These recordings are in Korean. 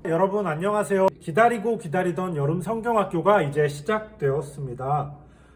여러분 안녕하세요. 기다리고 기다리던 여름 성경학교가 이제 시작되었습니다.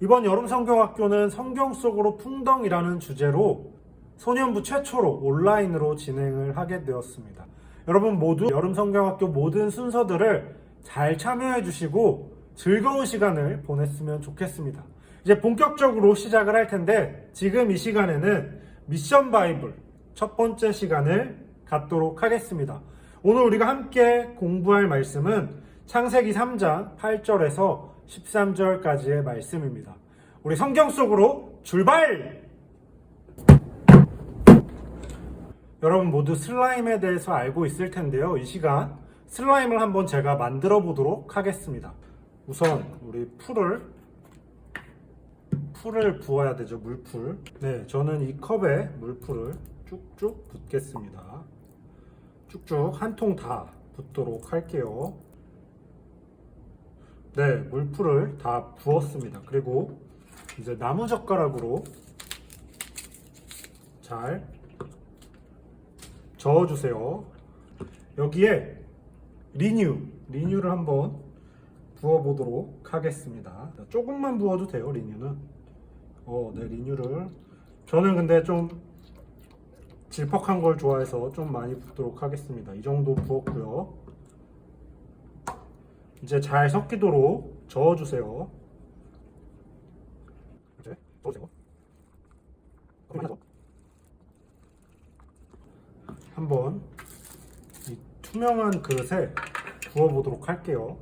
이번 여름 성경학교는 성경 속으로 풍덩이라는 주제로 소년부 최초로 온라인으로 진행을 하게 되었습니다. 여러분 모두 여름 성경학교 모든 순서들을 잘 참여해 주시고 즐거운 시간을 보냈으면 좋겠습니다. 이제 본격적으로 시작을 할 텐데 지금 이 시간에는 미션 바이블 첫 번째 시간을 갖도록 하겠습니다. 오늘 우리가 함께 공부할 말씀은 창세기 3장 8절에서 13절까지의 말씀입니다. 우리 성경 속으로 출발! 여러분 모두 슬라임에 대해서 알고 있을 텐데요. 이 시간 슬라임을 한번 제가 만들어 보도록 하겠습니다. 우선 우리 풀을 부어야 되죠. 물풀. 네, 저는 이 컵에 물풀을 쭉쭉 붓겠습니다. 쭉쭉 한 통 다 붓도록 할게요. 네, 물풀을 다 부었습니다. 그리고 이제 나무젓가락으로 잘 저어주세요. 여기에 리뉴를 한번 부어보도록 하겠습니다. 조금만 부어도 돼요, 리뉴는. 네, 리뉴를. 저는 근데 좀 질퍽한 걸 좋아해서 좀 많이 붓도록 하겠습니다. 이 정도 부었고요. 이제 잘 섞이도록 저어주세요. 이제 저어주세요. 한번 이 투명한 그릇에 부어보도록 할게요.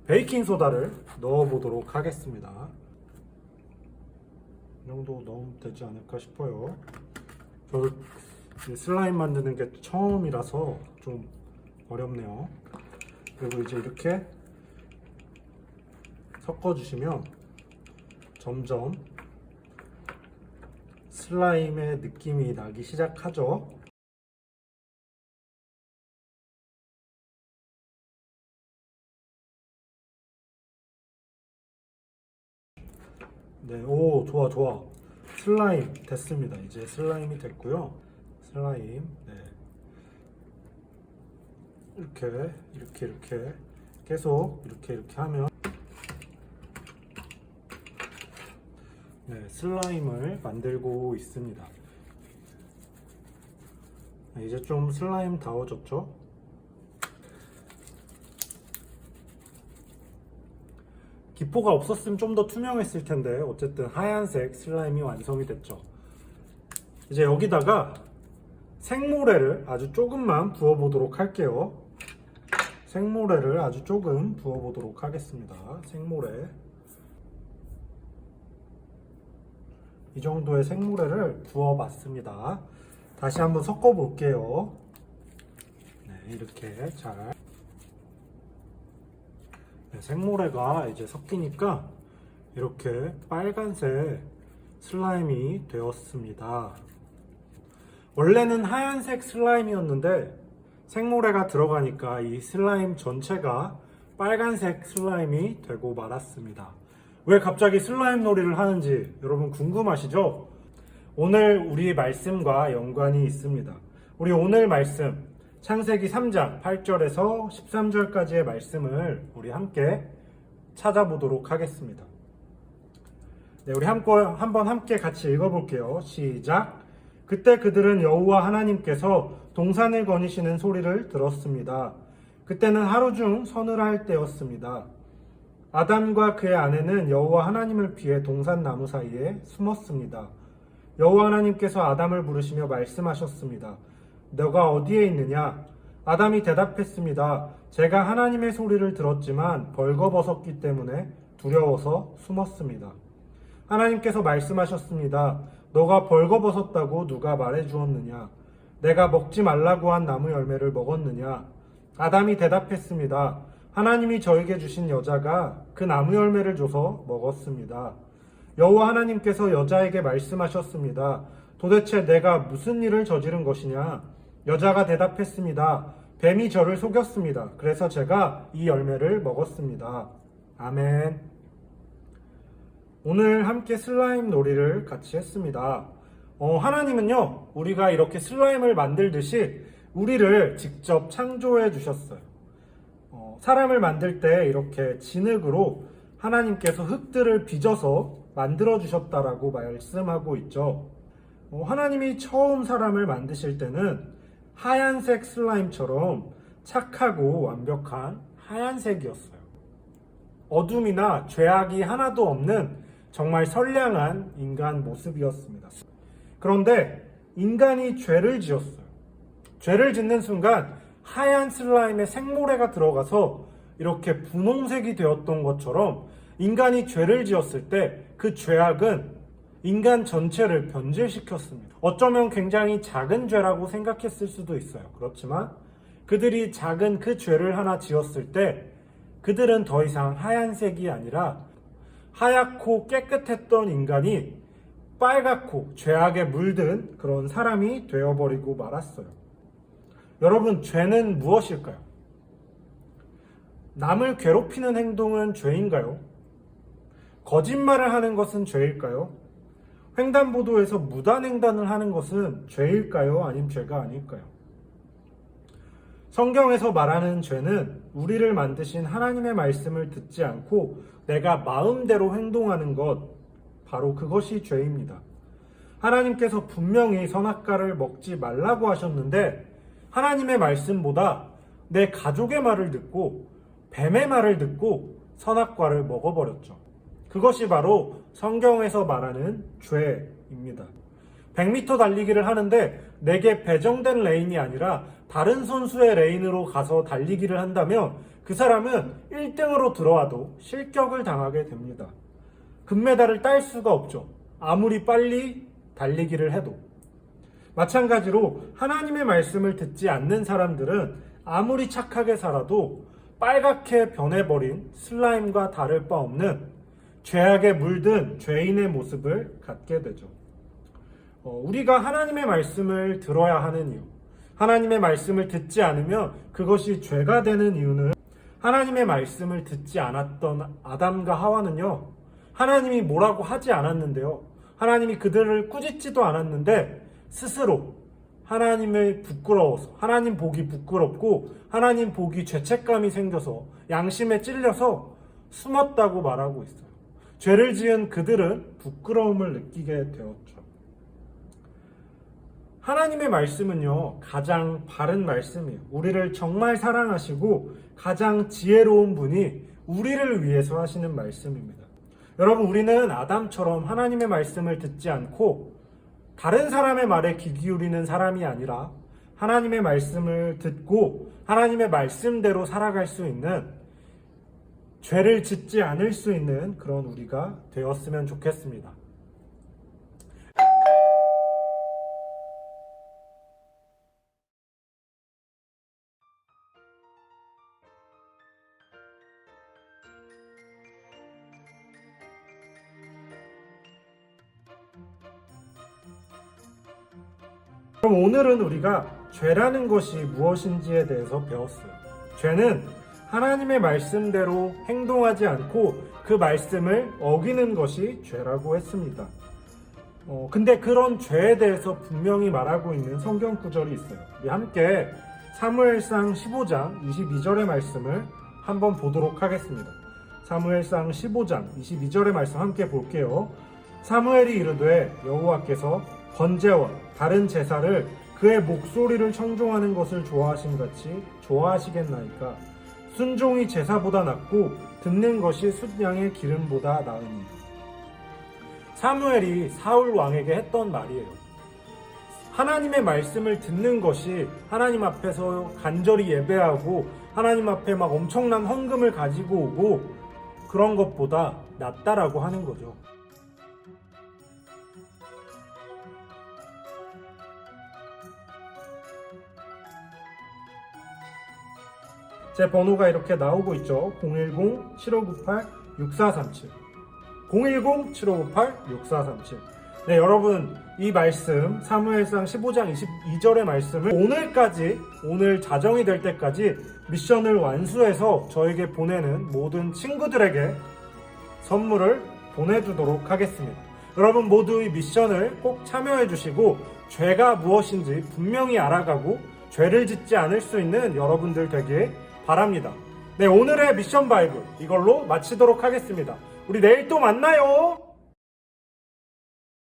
베이킹소다를 넣어보도록 하겠습니다. 이 정도 넣으면 되지 않을까 싶어요. 저 슬라임 만드는 게 처음이라서 좀 어렵네요. 그리고 이제 이렇게 섞어주시면 점점 슬라임의 느낌이 나기 시작하죠. 네, 오, 좋아. 슬라임 됐습니다. 이제 슬라임이 됐고요. 슬라임, 네. 이렇게 계속 이렇게 하면 네, 슬라임을 만들고 있습니다. 네, 이제 좀 슬라임 다워졌죠? 기포가 없었으면 좀 더 투명했을 텐데 어쨌든 하얀색 슬라임이 완성이 됐죠. 이제 여기다가 생모래를 아주 조금만 부어보도록 할게요. 생모래를 아주 조금 부어보도록 하겠습니다. 생모래. 이 정도의 생모래를 부어봤습니다. 다시 한번 섞어볼게요. 네, 이렇게 잘. 네, 생모래가 이제 섞이니까 이렇게 빨간색 슬라임이 되었습니다. 원래는 하얀색 슬라임이었는데 생모래가 들어가니까 이 슬라임 전체가 빨간색 슬라임이 되고 말았습니다. 왜 갑자기 슬라임 놀이를 하는지 여러분 궁금하시죠? 오늘 우리 말씀과 연관이 있습니다. 우리 오늘 말씀 창세기 3장 8절에서 13절까지의 말씀을 우리 함께 찾아보도록 하겠습니다. 네, 우리 한번 함께 같이 읽어볼게요. 시작. 그때 그들은 여호와 하나님께서 동산을 거니시는 소리를 들었습니다. 그때는 하루 중 서늘할 때였습니다. 아담과 그의 아내는 여호와 하나님을 피해 동산 나무 사이에 숨었습니다. 여호와 하나님께서 아담을 부르시며 말씀하셨습니다. 너가 어디에 있느냐? 아담이 대답했습니다. 제가 하나님의 소리를 들었지만 벌거벗었기 때문에 두려워서 숨었습니다. 하나님께서 말씀하셨습니다. 너가 벌거벗었다고 누가 말해주었느냐? 내가 먹지 말라고 한 나무 열매를 먹었느냐? 아담이 대답했습니다. 하나님이 저에게 주신 여자가 그 나무 열매를 줘서 먹었습니다. 여호와 하나님께서 여자에게 말씀하셨습니다. 도대체 내가 무슨 일을 저지른 것이냐? 여자가 대답했습니다. 뱀이 저를 속였습니다. 그래서 제가 이 열매를 먹었습니다. 아멘. 오늘 함께 슬라임 놀이를 같이 했습니다. 하나님은요, 우리가 이렇게 슬라임을 만들듯이 우리를 직접 창조해 주셨어요. 사람을 만들 때 이렇게 진흙으로 하나님께서 흙들을 빚어서 만들어 주셨다라고 말씀하고 있죠. 하나님이 처음 사람을 만드실 때는 하얀색 슬라임처럼 착하고 완벽한 하얀색이었어요. 어둠이나 죄악이 하나도 없는 정말 선량한 인간 모습이었습니다. 그런데 인간이 죄를 지었어요. 죄를 짓는 순간 하얀 슬라임에 생모래가 들어가서 이렇게 분홍색이 되었던 것처럼 인간이 죄를 지었을 때 그 죄악은 인간 전체를 변질시켰습니다. 어쩌면 굉장히 작은 죄라고 생각했을 수도 있어요. 그렇지만 그들이 작은 그 죄를 하나 지었을 때 그들은 더 이상 하얀색이 아니라 하얗고 깨끗했던 인간이 빨갛고 죄악에 물든 그런 사람이 되어버리고 말았어요. 여러분, 죄는 무엇일까요? 남을 괴롭히는 행동은 죄인가요? 거짓말을 하는 것은 죄일까요? 횡단보도에서 무단횡단을 하는 것은 죄일까요? 아님 죄가 아닐까요? 성경에서 말하는 죄는 우리를 만드신 하나님의 말씀을 듣지 않고 내가 마음대로 행동하는 것, 바로 그것이 죄입니다. 하나님께서 분명히 선악과를 먹지 말라고 하셨는데 하나님의 말씀보다 내 가족의 말을 듣고 뱀의 말을 듣고 선악과를 먹어버렸죠. 그것이 바로 성경에서 말하는 죄입니다. 100m 달리기를 하는데 내게 배정된 레인이 아니라 다른 선수의 레인으로 가서 달리기를 한다면 그 사람은 1등으로 들어와도 실격을 당하게 됩니다. 금메달을 딸 수가 없죠. 아무리 빨리 달리기를 해도. 마찬가지로 하나님의 말씀을 듣지 않는 사람들은 아무리 착하게 살아도 빨갛게 변해버린 슬라임과 다를 바 없는 죄악에 물든 죄인의 모습을 갖게 되죠. 우리가 하나님의 말씀을 들어야 하는 이유, 하나님의 말씀을 듣지 않으면 그것이 죄가 되는 이유는 하나님의 말씀을 듣지 않았던 아담과 하와는요, 하나님이 뭐라고 하지 않았는데요, 하나님이 그들을 꾸짖지도 않았는데 스스로 하나님을 부끄러워서, 하나님 보기 부끄럽고 하나님 보기 죄책감이 생겨서 양심에 찔려서 숨었다고 말하고 있어요. 죄를 지은 그들은 부끄러움을 느끼게 되었죠. 하나님의 말씀은요, 가장 바른 말씀이에요. 우리를 정말 사랑하시고 가장 지혜로운 분이 우리를 위해서 하시는 말씀입니다. 여러분, 우리는 아담처럼 하나님의 말씀을 듣지 않고 다른 사람의 말에 귀 기울이는 사람이 아니라 하나님의 말씀을 듣고 하나님의 말씀대로 살아갈 수 있는, 죄를 짓지 않을 수 있는 그런 우리가 되었으면 좋겠습니다. 그럼 오늘은 우리가 죄라는 것이 무엇인지에 대해서 배웠어요. 죄는 하나님의 말씀대로 행동하지 않고 그 말씀을 어기는 것이 죄라고 했습니다. 근데 그런 죄에 대해서 분명히 말하고 있는 성경 구절이 있어요. 우리 함께 사무엘상 15장 22절의 말씀을 한번 보도록 하겠습니다. 사무엘상 15장 22절의 말씀 함께 볼게요. 사무엘이 이르되 여호와께서 번제와 다른 제사를 그의 목소리를 청종하는 것을 좋아하신 같이 좋아하시겠나이까. 순종이 제사보다 낫고 듣는 것이 숫양의 기름보다 나으니. 사무엘이 사울 왕에게 했던 말이에요. 하나님의 말씀을 듣는 것이 하나님 앞에서 간절히 예배하고 하나님 앞에 막 엄청난 헌금을 가지고 오고 그런 것보다 낫다라고 하는 거죠. 제 번호가 이렇게 나오고 있죠. 010-7598-6437 010-7598-6437. 네, 여러분, 이 말씀 사무엘상 15장 22절의 말씀을 오늘 자정이 될 때까지 미션을 완수해서 저에게 보내는 모든 친구들에게 선물을 보내주도록 하겠습니다. 여러분 모두 이 미션을 꼭 참여해 주시고 죄가 무엇인지 분명히 알아가고 죄를 짓지 않을 수 있는 여러분들 되길 바랍니다. 네, 오늘의 미션 바이블 이걸로 마치도록 하겠습니다. 우리 내일 또 만나요.